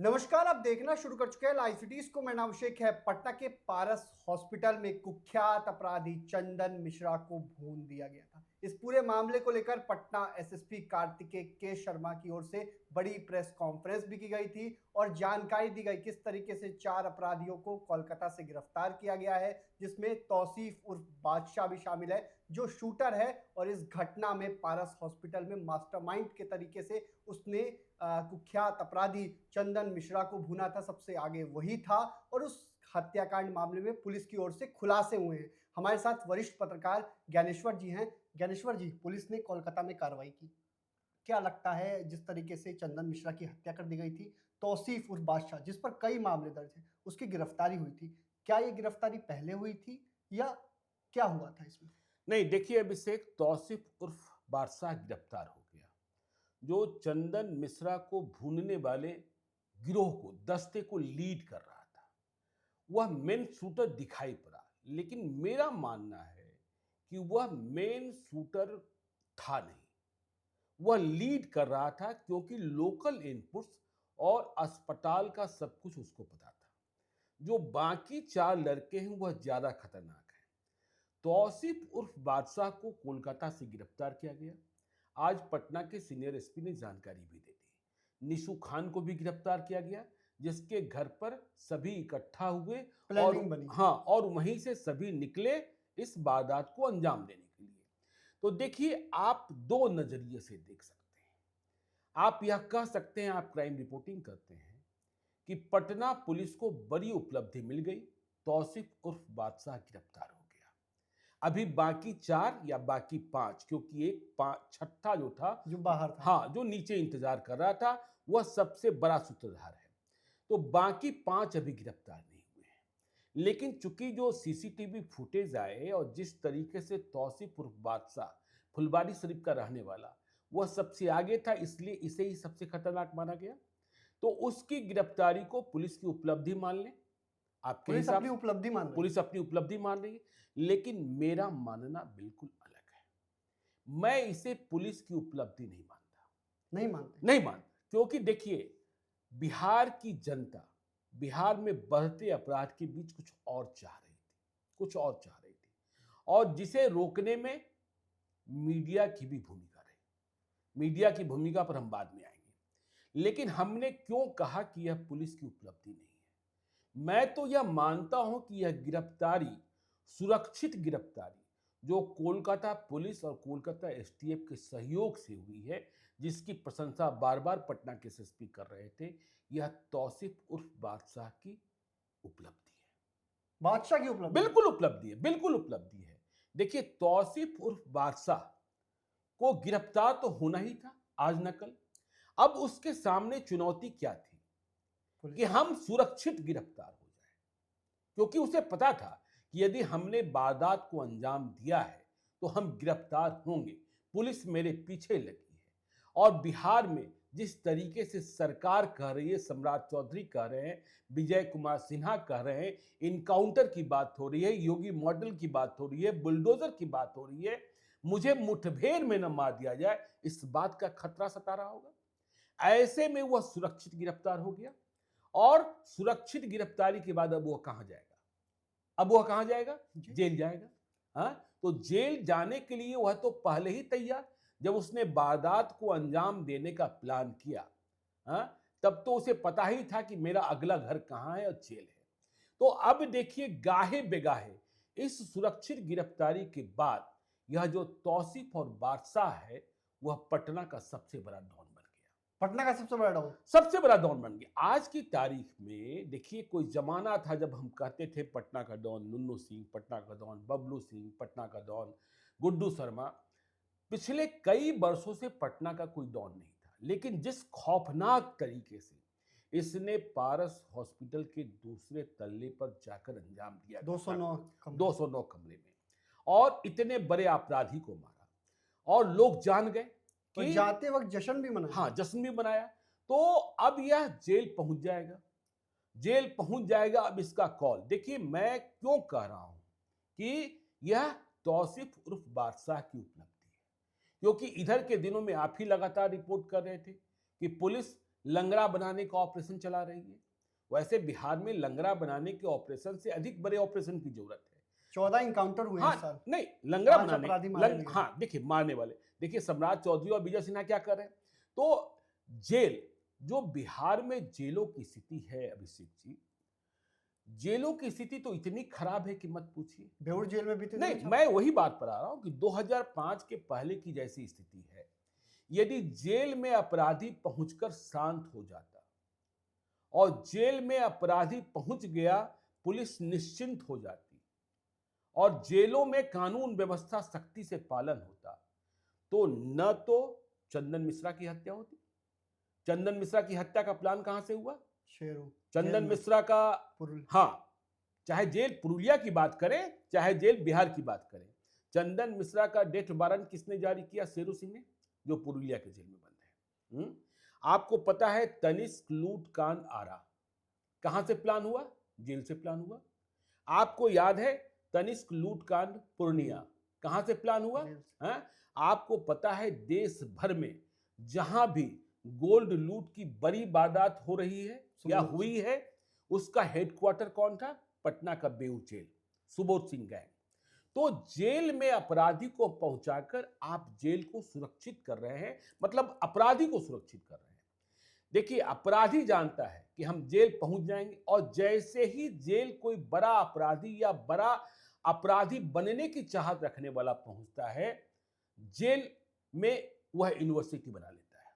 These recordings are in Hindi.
नमस्कार, आप देखना शुरू कर चुके हैं लाइव सिटीज को। मैं नाम शेख है। पटना के पारस हॉस्पिटल में कुख्यात अपराधी चंदन मिश्रा को भून दिया गया था। इस पूरे मामले को लेकर पटना एसएसपी कार्तिकेय के शर्मा की ओर से बड़ी प्रेस कॉन्फ्रेंस भी की गई थी और जानकारी दी गई किस तरीके से 4 अपराधियों को कोलकाता से गिरफ्तार किया गया है, जिसमें तौसीफ उर्फ बादशाह भी शामिल है जो शूटर है और इस घटना में पारस हॉस्पिटल में मास्टरमाइंड के तरीके से उसने कुख्यात अपराधी चंदन मिश्रा को भूना था। सबसे आगे वही था और उस हत्याकांड मामले में पुलिस की ओर से खुलासे हुए हैं। हमारे साथ वरिष्ठ पत्रकार ज्ञानेश्वर जी हैं। ज्ञानेश्वर जी, पुलिस ने कोलकाता में कार्रवाई की, क्या लगता है जिस तरीके से चंदन मिश्रा की हत्या कर दी गई थी, तौसीफ उर्फ बादशाह जिस पर कई मामले दर्ज हैं, उसकी गिरफ्तारी हुई थी, क्या ये गिरफ्तारी पहले हुई थी या क्या हुआ था इसमें? नहीं, देखिए, अभिषेक, तौसीफ उर्फ बादशाह गिरफ्तार हो गया। जो चंदन मिश्रा को भूनने वाले गिरोह को, दस्ते को लीड कर रहा था, वह मेन शूटर दिखाई पड़ा। लेकिन मेरा मानना है कि वह मेन शूटर था नहीं, वह लीड कर रहा था, क्योंकि लोकल इनपुट्स और अस्पताल का सब कुछ उसको पता था। जो बाकी 4 लड़के हैं वह ज्यादा खतरनाक हैं। तौसीफ उर्फ बादशाह को कोलकाता से गिरफ्तार किया गया। आज पटना के सीनियर एसपी ने जानकारी भी दे दी। निशु खान को भी गिरफ्तार किया गया, जिसके घर पर सभी इकट्ठा हुए प्लानिंग बनी। और वहीं से सभी निकले इस वारदात को अंजाम देने के लिए। तो देखिए, आप 2 नजरिए से देख सकते हैं। आप यह कह सकते हैं, आप क्राइम रिपोर्टिंग करते हैं, कि पटना पुलिस को बड़ी उपलब्धि मिल गई, तौसीफ उर्फ बादशाह गिरफ्तार हो गया। अभी बाकी 4 या बाकी 5, क्योंकि एक छठा जो था, जो बाहर था, हाँ, जो नीचे इंतजार कर रहा था, वह सबसे बड़ा सूत्रधार है। तो बाकी 5 अभी गिरफ्तार नहीं हुए हैं। लेकिन चूंकि जो सीसीटीवी फुटेज आए और जिस तरीके से तौसीफ उर्फ बादशाह फुलवारी शरीफ का रहने वाला वह सबसे आगे था, इसलिए इसे ही सबसे खतरनाक माना गया। तो उसकी गिरफ्तारी को पुलिस की उपलब्धि मान लें, आपके पुलिस हिसाब अपनी से उपलब्धि मान रही है। पुलिस अपनी उपलब्धि मान रही है। लेकिन मेरा मानना बिल्कुल अलग है। मैं इसे पुलिस की उपलब्धि नहीं मानता। नहीं मानते? नहीं मानता, क्योंकि देखिए, बिहार की जनता बिहार में बढ़ते अपराध के बीच कुछ और चाह रही थी, कुछ और चाह रही थी, और जिसे रोकने में मीडिया की भी भूमिका रही। मीडिया की भूमिका पर हम बाद में आएंगे। लेकिन हमने क्यों कहा कि यह पुलिस की उपलब्धि नहीं है? मैं तो यह मानता हूं कि यह गिरफ्तारी, सुरक्षित गिरफ्तारी, जो कोलकाता पुलिस और कोलकाता एसटीएफ के सहयोग से हुई है, जिसकी प्रशंसा बार बार पटना के एसएसपी कर रहे थे, यह तौसीफ उर्फ बादशाह की उपलब्धि है। बादशाह की उपलब्धि? बिल्कुल उपलब्धि है, बिल्कुल उपलब्धि है। देखिए, तौसीफ उर्फ बादशाह को गिरफ्तार तो होना ही था, आज न कल। अब उसके सामने चुनौती क्या थी? कि हम सुरक्षित गिरफ्तार हो जाए, क्योंकि उसे पता था कि यदि हमने वारदात को अंजाम दिया है तो हम गिरफ्तार होंगे। पुलिस मेरे पीछे लगी है। और बिहार में जिस तरीके से सरकार कह रही है, सम्राट चौधरी कह रहे हैं, विजय कुमार सिन्हा कह रहे हैं, इनकाउंटर की बात हो रही है, योगी मॉडल की बात हो रही है, बुलडोजर की बात हो रही है, मुझे मुठभेड़ में न मार दिया जाए, इस बात का खतरा सता रहा होगा। ऐसे में वह सुरक्षित गिरफ्तार हो गया। और सुरक्षित गिरफ्तारी के बाद अब वह कहां जाएगा? अब वह कहां जाएगा? जेल जाएगा। हाँ, तो जेल जाने के लिए वह तो पहले ही तैयार। जब उसने वारदात को अंजाम देने का प्लान किया, हाँ, तब तो उसे पता ही था कि मेरा अगला घर कहां है और जेल है। तो अब देखिए, गाहे बेगाहे इस सुरक्षित गिरफ्तारी के बाद यह जो तौसीफ और बादशाह है, वह पटना का सबसे बड़ा डॉन बन गया। पटना का सबसे बड़ा डॉन? सबसे बड़ा डॉन बन गया। आज की तारीख में देखिए, कोई जमाना था जब हम कहते थे पटना का डॉन नुन्नू सिंह, पटना का डॉन बबलू सिंह, पटना का डॉन गुड्डू शर्मा। पिछले कई वर्षों से पटना का कोई डॉन नहीं था। लेकिन जिस खौफनाक तरीके से इसने पारस हॉस्पिटल के दूसरे तल्ले पर जाकर अंजाम दिया, 209 कमरे में, और इतने बड़े अपराधी को मारा, और लोग जान गए कि जाते वक्त जश्न भी मनाया। हाँ, जश्न भी मनाया। तो अब यह जेल पहुंच जाएगा, जेल पहुंच जाएगा। अब इसका कॉल देखिए, मैं क्यों कह रहा हूं कि यह तौसीफ उर्फ बादशाह की उपलब्धि है, क्योंकि इधर के दिनों में आप ही लगातार रिपोर्ट कर रहे थे कि पुलिस लंगड़ा बनाने का ऑपरेशन चला रही है। वैसे बिहार में लंगड़ा बनाने के ऑपरेशन से अधिक बड़े ऑपरेशन की जरूरत है। 14 इनकाउंटर हुए इस साल। हाँ, नहीं लंगड़ा 5 बनाने, अपराधी मारे भी गए। हाँ देखिए मारने वाले, देखिए सम्राट चौधरी और विजय सिन्हा क्या कर रहे हैं। तो जेल, जो बिहार में जेलों की स्थिति है अभिषेक जी, जेलों की स्थिति तो इतनी खराब है कि मत पूछिए। बेउर जेल में बीते नहीं, दिनों मैं वही बात पर आ रहा हूं कि 2005 के पहले की जैसी स्थिति है। यदि जेल में अपराधी पहुंचकर शांत हो जाता और जेल में अपराधी पहुंच गया, पुलिस निश्चिंत हो जाती और जेलों में कानून व्यवस्था सख्ती से पालन होता, तो न तो चंदन मिश्रा की हत्या होती। चंदन मिश्रा की हत्या का प्लान कहां से हुआ? शेरू चंदन जेल में। मिश्रा का, पुरुल। हाँ, चाहे जेल पुरुलिया की बात करें, चाहे जेल बिहार की बात करें, चंदन मिश्रा का डेथ वारंट किसने जारी किया? शेरू सिंह ने, जो पुरुलिया के जेल में बंद है। आपको पता है तनिष्क लूट कांड आरा कहां से प्लान हुआ? जेल से प्लान हुआ। आपको याद है तनिष्क लूट कांड पूर्णिया कहां से प्लान हुआ? जेल से। है? आपको पता है देश भर में जहां भी गोल्ड लूट की बड़ी वारदात हो रही है या सुबोध हुई है, उसका हेडक्वार्टर कौन था? पटना का बेऊर जेल, सुबोध सिंह गैंग। तो जेल में अपराधी को पहुंचाकर आप जेल को सुरक्षित कर रहे हैं, मतलब अपराधी को सुरक्षित कर रहे हैं। देखिए अपराधी जानता है कि हम जेल पहुंच जाएंगे, और जैसे ही जेल कोई बड़ा अपराधी या बड़ा अपराधी बनने की चाहत रखने वाला पहुंचता है, जेल में वह यूनिवर्सिटी बना लेता है,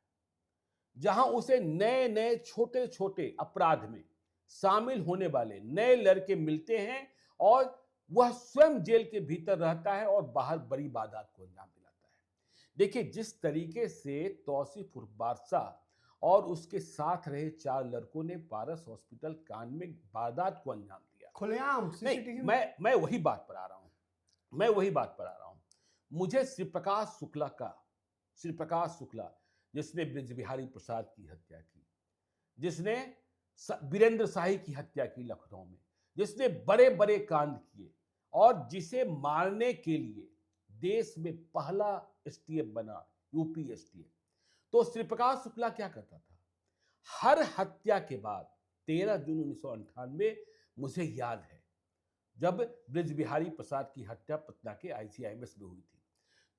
जहां उसे नए नए छोटे छोटे अपराध में शामिल होने वाले नए लड़के मिलते हैं, और वह स्वयं जेल के भीतर रहता है और बाहर बड़ी वारदात को अंजाम दिलाता है। देखिए जिस तरीके से तौसीफ उर्फ बादशाह और उसके साथ रहे 4 लड़कों ने पारस हॉस्पिटल कांड में वारदात को अंजाम दिया, खुलेआम नहीं, सीसीटीवी में। मैं वही बात पर आ रहा हूं। मुझे श्री प्रकाश शुक्ला जिसने ब्रिज बिहारी प्रसाद की हत्या की, जिसने वीरेंद्र शाही की हत्या की लखनऊ में, जिसने बड़े बड़े कांड किए, और जिसे मारने के लिए देश में पहला एसटीएफ बना, यूपी एसटीएफ। तो श्रीप्रकाश शुक्ला क्या करता था? हर हत्या के बाद 13 जून 1998, मुझे याद है जब ब्रिज बिहारी प्रसाद की हत्या पटना के आईसीआईएमएस में हुई थी,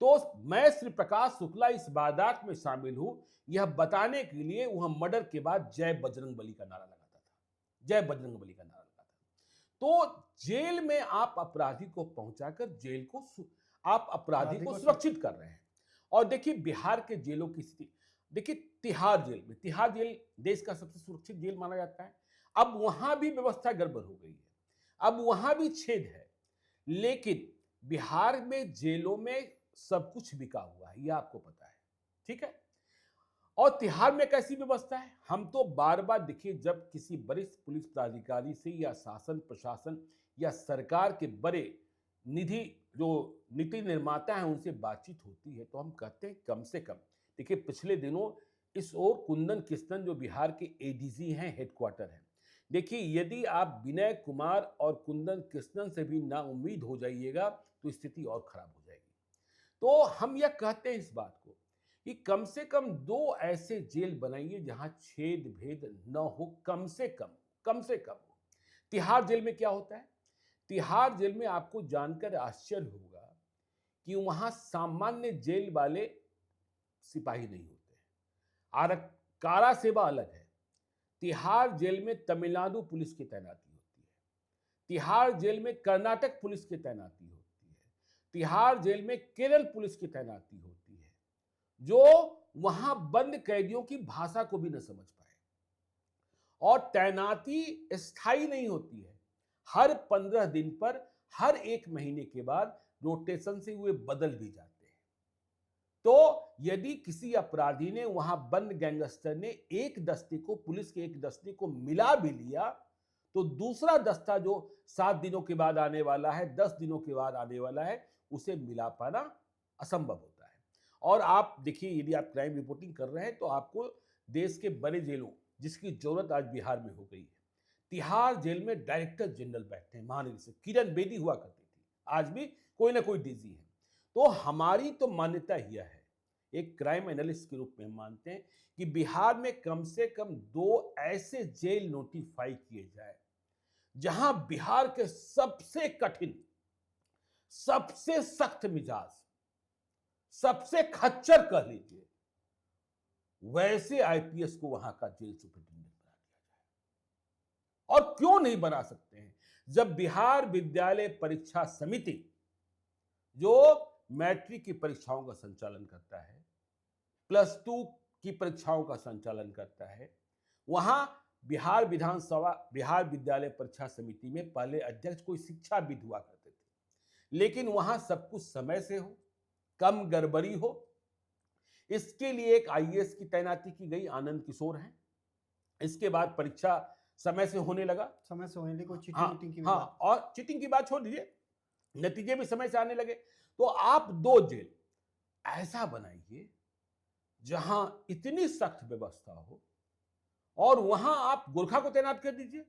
तो मैं श्रीप्रकाश शुक्ला इस वारदात में शामिल हूं यह बताने के लिए वह मर्डर के बाद जय बजरंगबली का नारा लगाता था, जय बजरंगबली का नारा लगाता था। तो जेल में आप अपराधी को पहुंचाकर जेल को आप अपराधी को सुरक्षित कर रहे हैं। और देखिए बिहार के जेलों की स्थिति देखिए, तिहाड़ जेल देश का सबसे सुरक्षित जेल माना जाता है। अब वहां भी व्यवस्था गड़बड़ हो गई है, अब वहां भी छेद है, लेकिन बिहार में जेलों में सब कुछ बिका हुआ है, यह आपको पता है, ठीक है। और तिहाड़ में कैसी व्यवस्था है? हम तो बार बार देखिए, जब किसी वरिष्ठ पुलिस पदाधिकारी से या शासन प्रशासन या सरकार के बड़े निधि जो नीति निर्माता हैं उनसे बातचीत होती है, तो हम कहते हैं कम से कम, देखिए पिछले दिनों इस ओर कुंदन कृष्णन जो बिहार के एडीजी हैं, हेडक्वार्टर हैं, देखिए यदि आप विनय कुमार और कुंदन कृष्णन से भी ना उम्मीद हो जाइएगा तो स्थिति और खराब हो जाएगी। तो हम यह कहते हैं इस बात को कि कम से कम 2 ऐसे जेल बनाइए जहां छेद भेद न हो, कम से कम हो। तिहाड़ जेल में क्या होता है? तिहाड़ जेल में आपको जानकर आश्चर्य होगा कि वहां सामान्य जेल वाले सिपाही नहीं होते हैं, आरक कारा सेवा अलग है। तिहाड़ जेल में तमिलनाडु पुलिस की तैनाती होती है, तिहाड़ जेल में कर्नाटक पुलिस की तैनाती होती है, तिहाड़ जेल में केरल पुलिस की तैनाती होती है, जो वहां बंद कैदियों की भाषा को भी न समझ पाए। और तैनाती स्थायी नहीं होती है, हर 15 दिन पर, हर 1 महीने के बाद रोटेशन से हुए बदल भी जाते हैं। तो यदि किसी अपराधी ने, वहां बंद गैंगस्टर ने एक दस्ते को, पुलिस के एक दस्ते को मिला भी लिया, तो दूसरा दस्ता जो 7 दिनों के बाद आने वाला है, 10 दिनों के बाद आने वाला है, उसे मिला पाना असंभव होता है। और आप देखिए, यदि आप क्राइम रिपोर्टिंग कर रहे हैं तो आपको देश के बड़े जेलों जिसकी जरूरत आज बिहार में हो गई है, तिहाड़ जेल में डायरेक्टर जनरल बैठते हैं, महानिदेशक किरण बेदी हुआ करती थी, आज भी कोई ना कोई डीजी है। तो हमारी तो मान्यता यह है, एक क्राइम एनालिस्ट के रूप में हम मानते हैं कि बिहार में कम से कम 2 ऐसे जेल नोटिफाई किए जाए जहां बिहार के सबसे कठिन, सबसे सख्त मिजाज, सबसे खच्चर कह लीजिए, वैसे आईपीएस को वहां का जेल सुपरिटेंडेंट बना दिया जाए। और क्यों नहीं बना सकते हैं? जब बिहार विद्यालय परीक्षा समिति जो मैट्रिक की परीक्षाओं का संचालन करता है, +2 की परीक्षाओं का संचालन करता है, वहां बिहार विधानसभा, बिहार विद्यालय परीक्षा समिति में पहले अध्यक्ष कोई शिक्षाविद हुआ करते थे, लेकिन वहां सब कुछ समय से हो, कम गड़बड़ी हो, इसके लिए एक आईएएस की तैनाती की गई, आनंद किशोर हैं। इसके बाद परीक्षा समय से होने लगा, समय से होने लगी, कोई हाँ, चीटिंग की हाँ, और चीटिंग की बात छोड़ दीजिए, नतीजे भी समय से आने लगे। तो आप 2 जेल ऐसा बनाइए जहां इतनी सख्त व्यवस्था हो, और वहां आप गोरखा को तैनात कर दीजिए।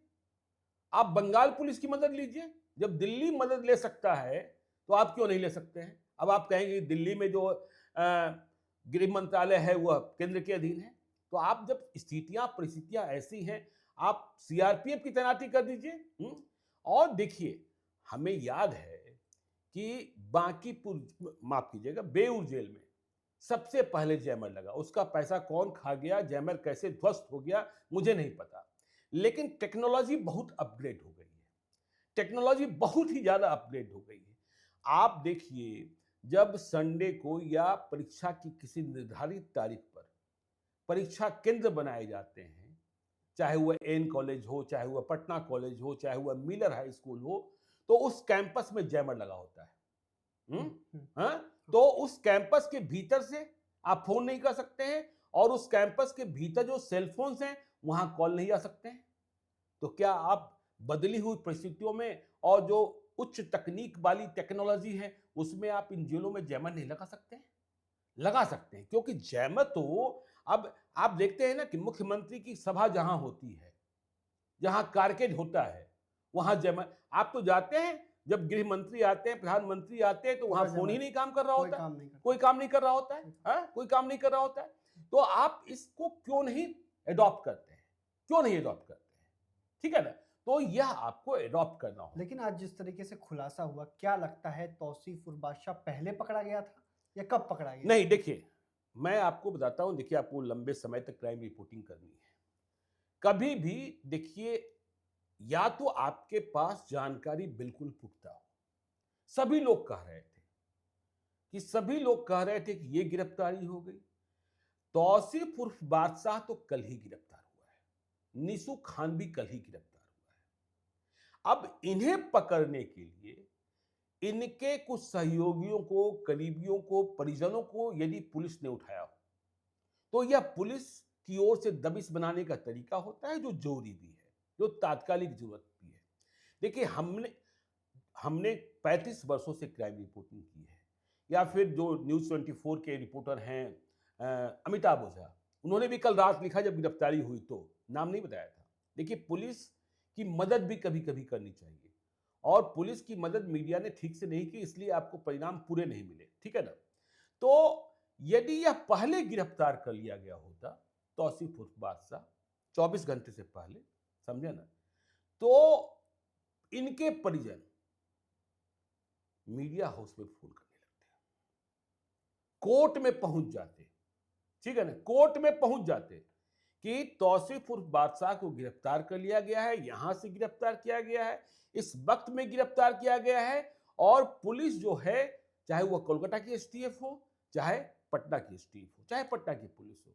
आप बंगाल पुलिस की मदद लीजिए। जब दिल्ली मदद ले सकता है तो आप क्यों नहीं ले सकते हैं? अब आप कहेंगे दिल्ली में जो गृह मंत्रालय है वह केंद्र के अधीन है, तो आप जब स्थितियां परिस्थितियां ऐसी हैं, आप सीआरपीएफ की तैनाती कर दीजिए। और देखिए, हमें याद है कि बांकीपुर, माफ कीजिएगा, बेऊर जेल में सबसे पहले जैमर लगा। उसका पैसा कौन खा गया, जैमर कैसे ध्वस्त हो गया, मुझे नहीं पता, लेकिन टेक्नोलॉजी बहुत अपग्रेड हो गई है। टेक्नोलॉजी बहुत ही ज्यादा अपग्रेड हो गई है। आप देखिए, जब संडे को या परीक्षा की किसी निर्धारित तारीख पर परीक्षा केंद्र बनाए जाते हैं, चाहे वह एन कॉलेज हो, चाहे वह पटना कॉलेज हो, चाहे वह मिलर हाई स्कूल हो, तो उस कैंपस में जैमर लगा होता है। हाँ? तो उस कैंपस के भीतर से आप फोन नहीं कर सकते हैं, और उस कैंपस के भीतर जो सेल फोन्स हैं वहां कॉल नहीं आ सकते हैं। तो क्या आप बदली हुई परिस्थितियों में और जो उच्च तकनीक वाली टेक्नोलॉजी है उसमें आप इन जेलों में जैमर नहीं लगा सकते हैं? लगा सकते हैं, क्योंकि जैमर तो अब आप देखते हैं ना कि मुख्यमंत्री की सभा जहां होती है, जहां कारकेड होता है, वहां जैमर, आप तो जाते हैं, जब गृह मंत्री आते हैं, प्रधानमंत्री आते हैं, तो वहां फोन ही नहीं काम कर रहा होता, कोई काम नहीं कर रहा होता है, कोई काम नहीं कर रहा होता है। तो आप इसको क्यों नहीं एडॉप्ट करते हैं? क्यों नहीं एडॉप्ट करते हैं? ठीक है ना? तो यह आपको एडॉप्ट करना होगा। लेकिन आज जिस तरीके से खुलासा हुआ, क्या लगता है तौसीफ उर्फ बादशाह पहले पकड़ा गया था या कब पकड़ा गया? नहीं, देखिए, मैं आपको बताता हूं, देखिए, आपको लंबे समय तक क्राइम रिपोर्टिंग करनी है। कभी भी देखिए, या तो आपके पास जानकारी बिल्कुल पुख्ता हो। सभी लोग कह रहे थे कि ये गिरफ्तारी हो गई। तौसीफ उर्फ बादशाह तो कल ही गिरफ्तार हुआ है, निशु खान भी कल ही गिरफ्तार हुआ है। अब इन्हें पकड़ने के लिए इनके कुछ सहयोगियों को, करीबियों को, परिजनों को यदि पुलिस ने उठाया हो, तो यह पुलिस की ओर से दबिश बनाने का तरीका होता है, जो जरूरी भी है, जो तात्कालिक जरूरत भी है। देखिए, हमने 35 वर्षों से क्राइम रिपोर्टिंग की है, या फिर जो न्यूज़ 24 के रिपोर्टर हैं अमिताभ ओझा, उन्होंने भी कल रात लिखा जब गिरफ्तारी हुई, तो नाम नहीं बताया था। देखिए, पुलिस की मदद भी कभी कभी करनी चाहिए, और पुलिस की मदद मीडिया ने ठीक से नहीं की, इसलिए आपको परिणाम पूरे नहीं मिले, ठीक है ना? तो यदि यह पहले गिरफ्तार कर लिया गया होता, तौसीफ उर्फ बादशाह, 24 घंटे से पहले, समझे ना, तो इनके परिजन मीडिया हाउस में फोन करने लगते, कोर्ट में पहुंच जाते, ठीक है ना, कोर्ट में पहुंच जाते कि तौसीफ उर्फ बादशाह को गिरफ्तार कर लिया गया है, यहां से गिरफ्तार किया गया है, इस वक्त में गिरफ्तार किया गया है, और पुलिस जो है, चाहे वह कोलकाता की एसटीएफ हो, चाहे पटना की एसटीएफ हो, चाहे पटना की पुलिस हो,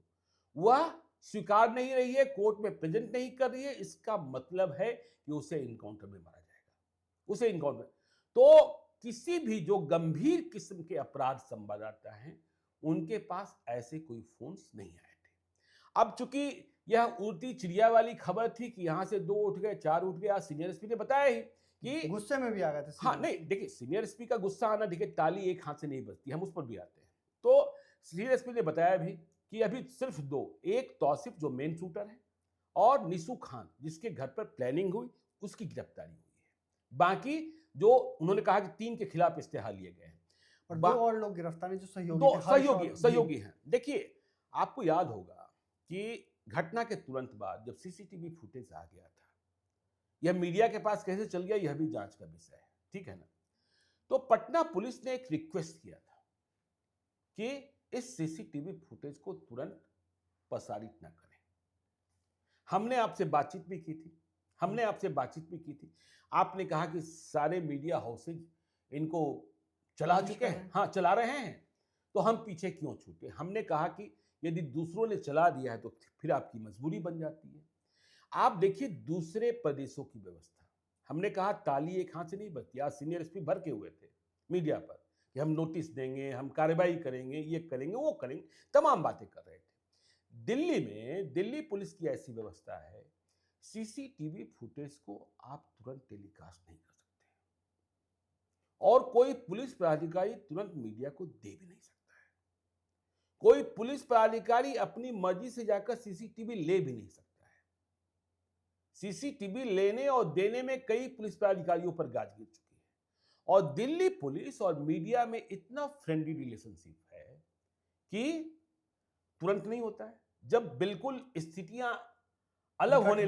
वह स्वीकार नहीं रही है, कोर्ट में प्रेजेंट नहीं कर रही है। इसका मतलब है कि उसे इनकाउंटर में मारा जाएगा, उसे इनकाउंटर। तो किसी भी जो गंभीर किस्म के अपराध संवाददाता हैं, उनके पास ऐसे कोई फोन्स नहीं आए थे। अब चूंकि यह उड़ती चिड़िया वाली खबर थी कि यहां से 2 उठ गए, 4 उठ गए, आज सीनियर एसपी ने बताया ही कि गुस्से में भी आ गए थे। हाँ, नहीं, देखिए, सीनियर एसपी का गुस्सा आना, देखिए, ताली एक हाथ से नहीं बजती, हम उस पर भी आते हैं। तो सीनियर एसपी ने बताया भी कि अभी सिर्फ 2, एक तौसीफ जो मेन शूटर है, और निशु खान जिसके घर पर प्लानिंग हुई, उसकी गिरफ्तारी हुई है। बाकी जो उन्होंने कहा कि 3 के खिलाफ इस्तेहार लिए गए हैं। और दो और लोग गिरफ्तार हैं जो सहयोगी दो थे, हर्ष और सहयोगी हैं। देखिए, आपको याद होगा कि घटना के तुरंत बाद जब सीसीटीवी फुटेज आ गया था, यह मीडिया के पास कैसे चल गया यह भी जांच का विषय है, ठीक है ना। तो पटना पुलिस ने एक रिक्वेस्ट किया था कि इस सीसीटीवी फुटेज को तुरंत प्रसारित न करें। हमने आपसे बातचीत भी की थी, आपने कहा कि सारे मीडिया हाउसेज इनको चला कोशिश चुके कर रहे हैं, हैं। हाँ चला रहे हैं, तो हम पीछे क्यों छूटे। हमने कहा कि यदि दूसरों ने चला दिया है तो फिर आपकी मजबूरी बन जाती है। आप देखिए दूसरे प्रदेशों की व्यवस्था, हमने कहा ताली एक हाथ से नहीं बजती। आज सीनियर एसपी भर के हुए थे मीडिया पर कि हम नोटिस देंगे, हम कार्रवाई करेंगे, ये करेंगे, वो करेंगे, तमाम बातें कर रहे थे। दिल्ली में दिल्ली पुलिस की ऐसी व्यवस्था है, सीसीटीवी फुटेज को आप तुरंत टेलीकास्ट नहीं कर सकते और कोई पुलिस पदाधिकारी तुरंत मीडिया को दे भी नहीं सकता है। कोई पुलिस पदाधिकारी अपनी मर्जी से जाकर सीसीटीवी ले भी नहीं सकता है। सीसीटीवी लेने और देने में कई पुलिस पदाधिकारियों पर गाज गिर चुकी है और दिल्ली पुलिस और मीडिया में इतना फ्रेंडली रिलेशनशिप है कि तुरंत नहीं होता है। जब बिल्कुल स्थितियां अलग होने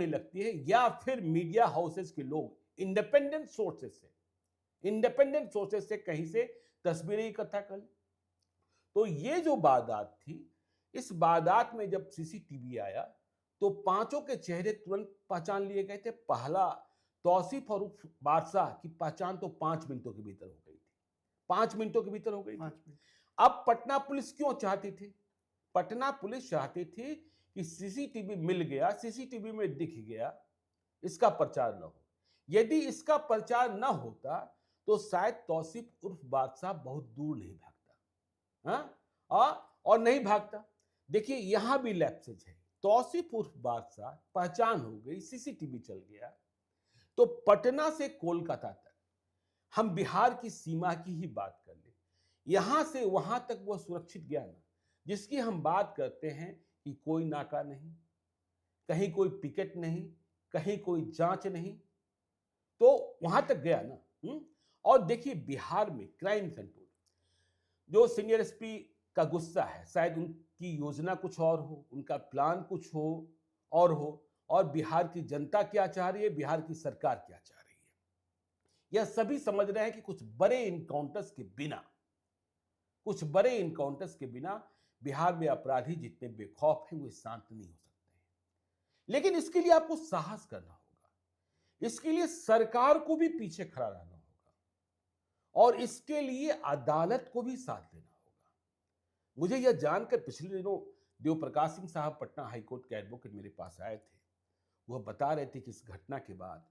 लगती है या फिर मीडिया हाउसेस के लोग इंडिपेंडेंट सोर्सेस से कहीं से तस्वीरें इकट्ठा कर लें। तो ये जो वारदात थी, इस वारदात में जब सीसीटीवी आया तो पांचों के चेहरे तुरंत पहचान लिए गए थे। पहला तौसीफ और बादशाह की पहचान तो 5 मिनटों के भीतर हो गई थी, 5 मिनटों के भीतर हो गई थी। अब पटना पुलिस क्यों चाहती थी? पटना पुलिस चाहती थी कि सीसीटीवी मिल गया, सीसीटीवी में दिख गया, इसका प्रचार न हो। यदि इसका प्रचार न होता तो शायद तौसीफ उर्फ बादशाह बहुत दूर नहीं भागता, और नहीं भागता। देखिए यहां भी लैप्सेज है। तौसीफ उर्फ बादशाह पहचान हो गई, सीसीटीवी चल गया, तो पटना से कोलकाता तक, हम बिहार की सीमा की ही बात कर ले, यहां से वहां तक वह सुरक्षित गया ना, जिसकी हम बात करते हैं कि कोई नाका नहीं, कहीं कोई पिकेट नहीं, कहीं कोई जांच नहीं, तो वहां तक गया ना। और देखिए बिहार में क्राइम कंट्रोल, जो सीनियर एसपी का गुस्सा है, शायद उनकी योजना कुछ और हो, उनका प्लान कुछ हो, और बिहार की जनता क्या चाह रही है, बिहार की सरकार क्या चाह रही है, यह सभी समझ रहे हैं कि कुछ बड़े इनकाउंटर्स के बिना बिहार में अपराधी जितने बेखौफ हैं वो शांत नहीं हो सकते हैं। लेकिन इसके लिए आपको साहस करना होगा, इसके लिए सरकार को भी पीछे खड़ा रहना होगा और इसके लिए अदालत को भी साथ देना होगा। मुझे यह जानकर पिछले दिनों देव प्रकाश सिंह साहब पटना हाईकोर्ट के एडवोकेट मेरे पास आए थे। वह बता रहे थे कि इस घटना के बाद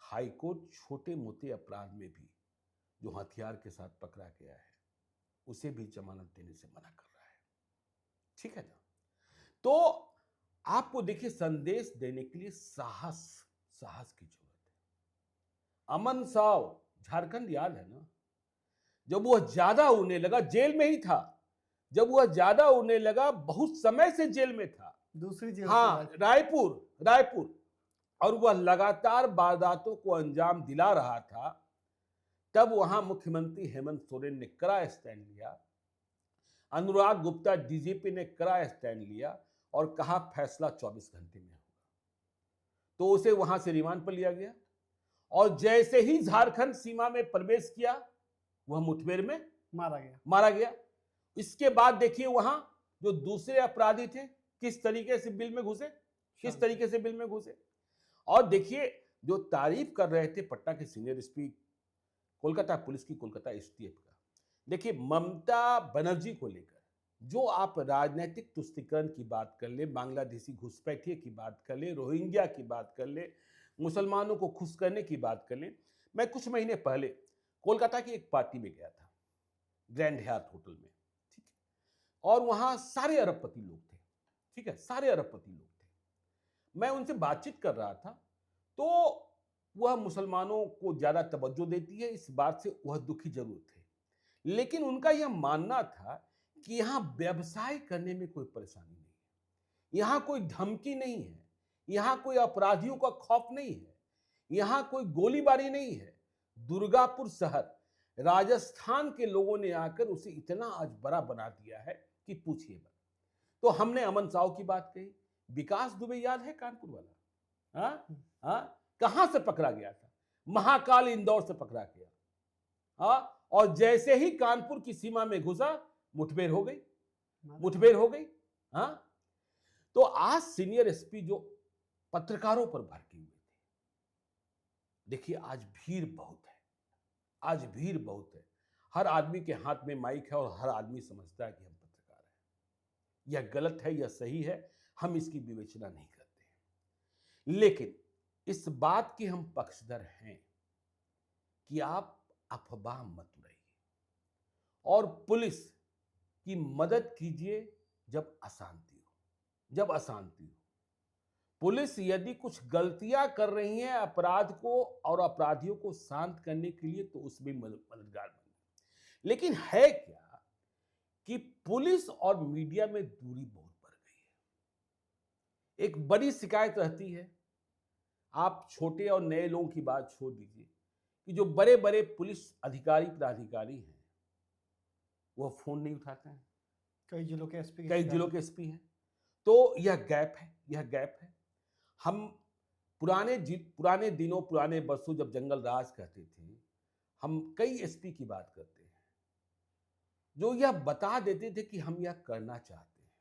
हाईकोर्ट छोटे मोटे अपराध में भी जो हथियार के साथ पकड़ा गया है उसे भी जमानत देने से मना कर रहा है, ठीक है ना। तो आपको देखिए संदेश देने के लिए साहस की जरूरत है। अमन साव झारखंड याद है ना, जब वह ज्यादा उड़ने लगा, जेल में ही था, जब वह ज्यादा उड़ने लगा, बहुत समय से जेल में था, दूसरी जेल, हाँ रायपुर, और वह लगातार वारदातों को अंजाम दिला रहा था, तब वहां मुख्यमंत्री हेमंत सोरेन ने कड़ा स्टैंड लिया, अनुराग गुप्ता डीजीपी ने कड़ा स्टैंड लिया और कहा फैसला 24 घंटे में होगा। तो उसे वहां से रिमांड पर लिया गया और जैसे ही झारखंड सीमा में प्रवेश किया वह मुठभेड़ में मारा गया। इसके बाद देखिए वहां जो दूसरे अपराधी थे किस तरीके से बिल में घुसे, और देखिए जो तारीफ कर रहे थे पटना के सीनियर एसपी कोलकाता पुलिस की, कोलकाता एसटीएफ का, देखिए ममता बनर्जी को लेकर जो आप राजनीतिक तुष्टीकरण की बात कर ले, बांग्लादेशी घुसपैठिए की बात कर ले, रोहिंग्या की बात कर ले, मुसलमानों को खुश करने की बात कर ले। मैं कुछ महीने पहले कोलकाता की एक पार्टी में गया था, ग्रैंड हयात होटल में, ठीक है, और वहां सारे अरबपति लोग थे, ठीक है, सारे अरबपति लोग थे। मैं उनसे बातचीत कर रहा था तो वह मुसलमानों को ज्यादा तवज्जो देती है, इस बात से वह दुखी जरूर थे, लेकिन उनका यह मानना था कि यहां व्यवसाय करने में कोई परेशानी नहीं है, यहां कोई धमकी नहीं है, यहां कोई अपराधियों का खौफ नहीं है, यहां कोई गोलीबारी नहीं है। दुर्गापुर शहर राजस्थान के लोगों ने आकर उसे इतना आज बड़ा बना दिया है कि पूछिए मत। तो हमने अमन साव की बात कही, विकास दुबे याद है कानपुर वाला, हाँ हाँ, कहां से पकड़ा गया था? महाकाल इंदौर से पकड़ा गया, हाँ, और जैसे ही कानपुर की सीमा में घुसा मुठभेड़ हो गई, मुठभेड़ हो गई, हाँ। तो आज सीनियर एसपी जो पत्रकारों पर भड़के हुए थे, देखिए आज भीड़ बहुत है, आज भीड़ बहुत है। हर आदमी के हाथ में माइक है और हर आदमी समझता है कि हम पत्रकार हैं। यह गलत है, यह सही है, हम इसकी विवेचना नहीं करते हैं। लेकिन इस बात के हम पक्षधर हैं कि आप अफवाह मत उड़ाइए और पुलिस की मदद कीजिए जब अशांति हो, जब अशांति हो। पुलिस यदि कुछ गलतियां कर रही है अपराध को और अपराधियों को शांत करने के लिए, तो उसमें मददगार बने। लेकिन है क्या कि पुलिस और मीडिया में दूरी बहुत बढ़ गई है। एक बड़ी शिकायत रहती है, आप छोटे और नए लोगों की बात छोड़ दीजिए, कि जो बड़े बड़े पुलिस अधिकारी पदाधिकारी हैं वह फोन नहीं उठाते हैं। कई जिलों के एसपी हैं। तो यह गैप है, यह गैप है। हम पुराने दिनों, पुराने वर्षों जब जंगल राज कहते थे, हम कई एसपी की बात करते हैं जो यह बता देते थे कि हम यह करना चाहते हैं।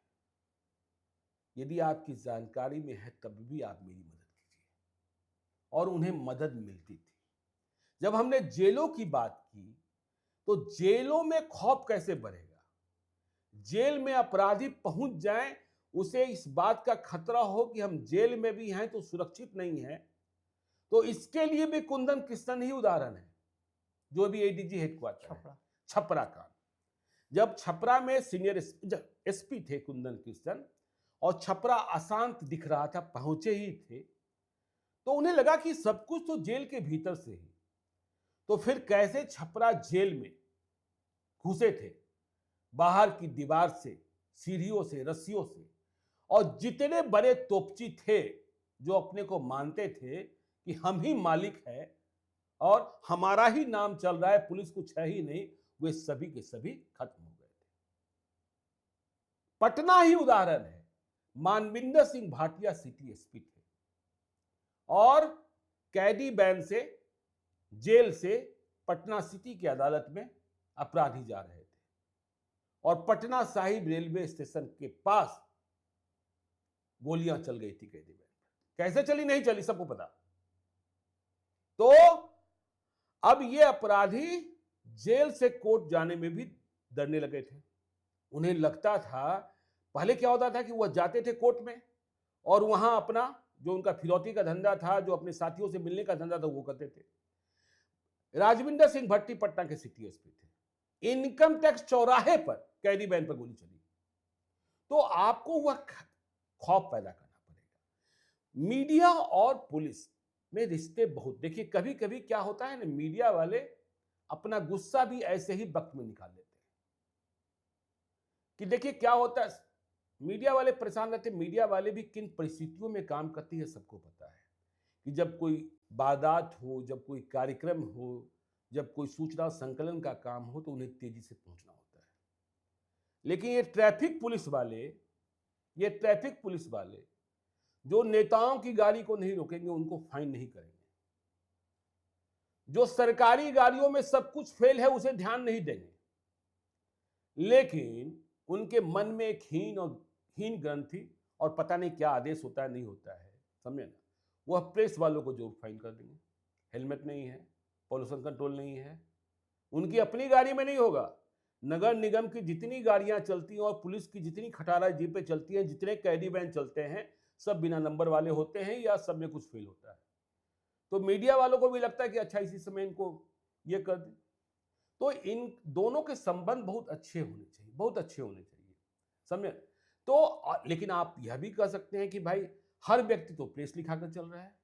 यदि आपकी जानकारी में है तब भी आप मेरी मदद कीजिए, और उन्हें मदद मिलती थी। जब हमने जेलों की बात की तो जेलों में खौफ कैसे बढ़ेगा? जेल में अपराधी पहुंच जाएं, उसे इस बात का खतरा हो कि हम जेल में भी हैं तो सुरक्षित नहीं है। तो इसके लिए भी कुंदन कृष्णन ही उदाहरण है, जो भी एडीजी हेडक्वार्टर है, छपरा का। जब छपरा में सीनियर एसपी थे कुंदन कृष्णन, और छपरा अशांत दिख रहा था, पहुंचे ही थे, तो उन्हें लगा कि सब कुछ तो जेल के भीतर से ही। तो फिर कैसे छपरा जेल में घुसे थे, बाहर की दीवार से, सीढ़ियों से, रस्सियों से, और जितने बड़े तोपची थे जो अपने को मानते थे कि हम ही मालिक है और हमारा ही नाम चल रहा है, पुलिस कुछ है ही नहीं, वे सभी के सभी खत्म हो गए थे। पटना ही उदाहरण है। मानविंदर सिंह भाटिया सिटी एसपी थे और कैदी बैन से, जेल से पटना सिटी की अदालत में अपराधी जा रहे थे, और पटना साहिब रेलवे स्टेशन के पास गोलियां चल गई थी कैदी बैन पर। कैसे चली, नहीं चली, सबको पता। तो अब ये अपराधी जेल से कोर्ट जाने में भी डरने लगे थे। उन्हें लगता था, पहले क्या होता था कि वह जाते थे कोर्ट में और वहां अपना जो उनका फिरौती का धंधा था, जो अपने साथियों से मिलने का धंधा था, वो करते थे। राजविंदर सिंह भट्टी पटना के सिटी एसपी थे। इनकम टैक्स चौराहे पर कैदी बैन पर गोली चली। तो आपको वह खौफ पैदा करना पड़ेगा। मीडिया और पुलिस में रिश्ते बहुत, देखिए कभी कभी क्या होता है ना, मीडिया वाले अपना गुस्सा भी ऐसे ही वक्त में निकाल लेते हैं कि देखिए क्या होता है, मीडिया वाले परेशान रहते हैं। मीडिया वाले भी किन परिस्थितियों में काम करती है सबको पता है, कि जब कोई वारदात हो, जब कोई कार्यक्रम हो, जब कोई सूचना संकलन का काम हो, तो उन्हें तेजी से पहुंचना होता है। लेकिन ये ट्रैफिक पुलिस वाले जो नेताओं की गाड़ी को नहीं रोकेंगे, उनको फाइन नहीं करेंगे, जो सरकारी गाड़ियों में सब कुछ फेल है उसे ध्यान नहीं देंगे, लेकिन उनके मन में एक हीन ग्रंथि और पता नहीं क्या आदेश होता है, नहीं होता है, समझे ना, वह प्रेस वालों को जो फाइन कर देंगे। हेलमेट नहीं है, पॉल्यूशन कंट्रोल नहीं है, उनकी अपनी गाड़ी में नहीं होगा। नगर निगम की जितनी गाड़ियां चलती हैं और पुलिस की जितनी खटारा जीपें चलती हैं, जितने कैदी वैन चलते हैं, सब बिना नंबर वाले होते हैं या सब में कुछ फेल होता है। तो मीडिया वालों को भी लगता है कि अच्छा इसी समय इनको ये कर दें। तो इन दोनों के संबंध बहुत अच्छे होने चाहिए, बहुत अच्छे होने चाहिए, समझे। तो लेकिन आप यह भी कह सकते हैं कि भाई हर व्यक्ति तो प्रेस लिखाकर चल रहा है।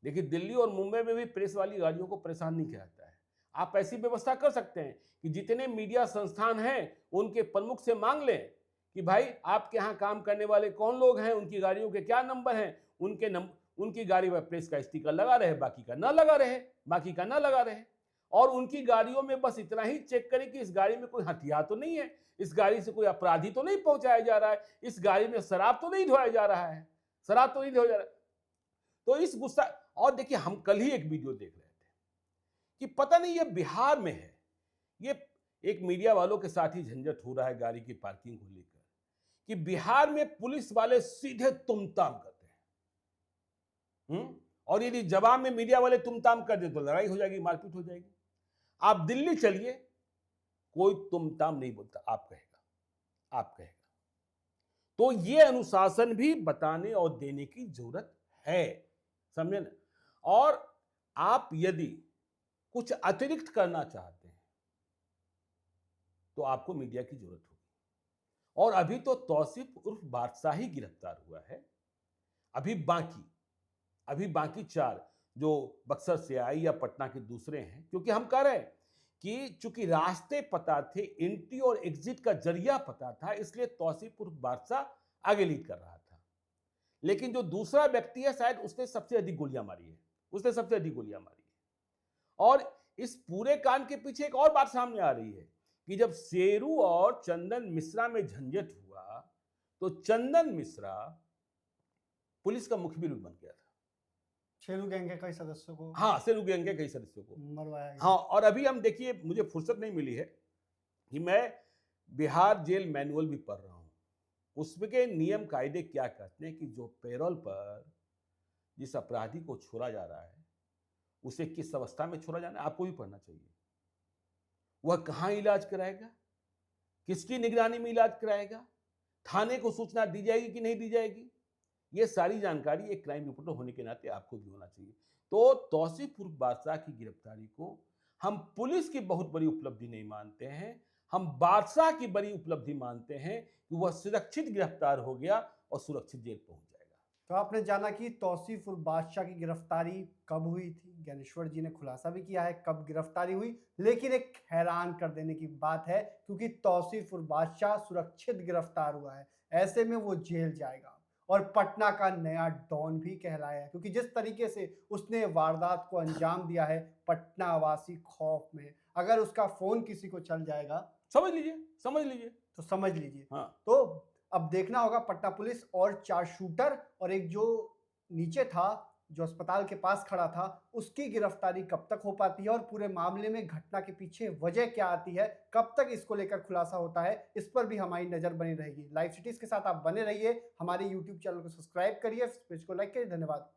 देखिए दिल्ली और मुंबई में भी प्रेस वाली गाड़ियों को परेशान नहीं किया जाता है। आप ऐसी व्यवस्था कर सकते हैं कि जितने मीडिया संस्थान हैं उनके प्रमुख से मांग लें कि भाई आपके यहाँ काम करने वाले कौन लोग हैं, उनकी गाड़ियों के क्या नंबर हैं, उनकी गाड़ी पर प्रेस का स्टिकर लगा रहे, बाकी का ना लगा रहे। और उनकी गाड़ियों में बस इतना ही चेक करें कि इस गाड़ी में कोई हथियार तो नहीं है, इस गाड़ी से कोई अपराधी तो नहीं पहुंचाया जा रहा है, इस गाड़ी में शराब तो नहीं ढोया जा रहा है, शराब तो नहीं ढोया जा रहा है। तो इस गुस्सा, और देखिए हम कल ही एक वीडियो देख रहे थे कि पता नहीं ये बिहार में है, ये एक मीडिया वालों के साथ ही झंझट हो रहा है गाड़ी की पार्किंग को लेकर, कि बिहार में पुलिस वाले सीधे तुमताम करते हैं। और यदि जवाब में मीडिया वाले तुमताम कर दे तो लड़ाई हो जाएगी, मारपीट हो जाएगी। आप दिल्ली चलिए, कोई तुमताम नहीं बोलता, आप कहेगा, आप कहेगा। तो ये अनुशासन भी बताने और देने की जरूरत है, समझे ना। और आप यदि कुछ अतिरिक्त करना चाहते हैं तो आपको मीडिया की जरूरत होगी। और अभी तो तौसीफ उर्फ बादशाह ही गिरफ्तार हुआ है, अभी बाकी 4 जो बक्सर से आई या पटना के दूसरे हैं, क्योंकि हम कह रहे हैं कि चूंकि रास्ते पता थे, एंट्री और एग्जिट का जरिया पता था, इसलिए तौसीफ उर्फ बादशाह आगे लीड कर रहा था। लेकिन जो दूसरा व्यक्ति है, शायद उसने सबसे अधिक गोलियां मारी है, और इस पूरे कांड के पीछे एक और बात सामने आ रही है कि जब शेरू और चंदन मिश्रा में झंझट हुआ तो चंदन मिश्रा पुलिस का मुखबिर बन गया था। शेरू गैंग के कई सदस्यों को, हाँ, शेरू गैंग के कई सदस्यों को मरवाया गया। हाँ, और अभी हम देखिए, मुझे फुर्सत नहीं मिली है कि मैं बिहार जेल मैनुअल भी पढ़ रहा हूं, उसमें के नियम कायदे क्या कहते हैं कि जो पैरोल पर जिस अपराधी को छोड़ा जा रहा है उसे किस अवस्था में छोड़ा जाना है, आपको भी पढ़ना चाहिए। वह कहां इलाज कराएगा, किसकी निगरानी में इलाज कराएगा, थाने को सूचना दी जाएगी कि नहीं दी जाएगी, ये सारी जानकारी एक क्राइम रिपोर्टर होने के नाते आपको भी होना चाहिए। तो तौसीफ उर्फ बादशाह की गिरफ्तारी को हम पुलिस की बहुत बड़ी उपलब्धि नहीं मानते हैं, हम बादशाह की बड़ी उपलब्धि मानते हैं कि वह सुरक्षित गिरफ्तार हो गया और सुरक्षित जेल पहुंच जाएगा। तो आपने जाना कि तौसीफ उर्फ बादशाह की गिरफ्तारी कब हुई थी, ज्ञानेश्वर जी ने खुलासा भी किया है कब गिरफ्तारी हुई, लेकिन एक हैरान कर देने की बात है क्योंकि तौसीफ उर्फ बादशाह सुरक्षित गिरफ्तार हुआ है, ऐसे में वो जेल जाएगा और पटना का नया डॉन भी कहलाया है, क्योंकि जिस तरीके से उसने वारदात को अंजाम दिया है, पटना वासी खौफ में, अगर उसका फोन किसी को चल जाएगा समझ लीजिए तो समझ लीजिए। हाँ। तो अब देखना होगा पटना पुलिस और 4 शूटर और एक जो नीचे था, जो अस्पताल के पास खड़ा था, उसकी गिरफ्तारी कब तक हो पाती है और पूरे मामले में घटना के पीछे वजह क्या आती है, कब तक इसको लेकर खुलासा होता है, इस पर भी हमारी नजर बनी रहेगी। लाइव सिटीज के साथ आप बने रहिए, हमारे यूट्यूब चैनल को सब्सक्राइब करिए, पेज को लाइक करिए। धन्यवाद।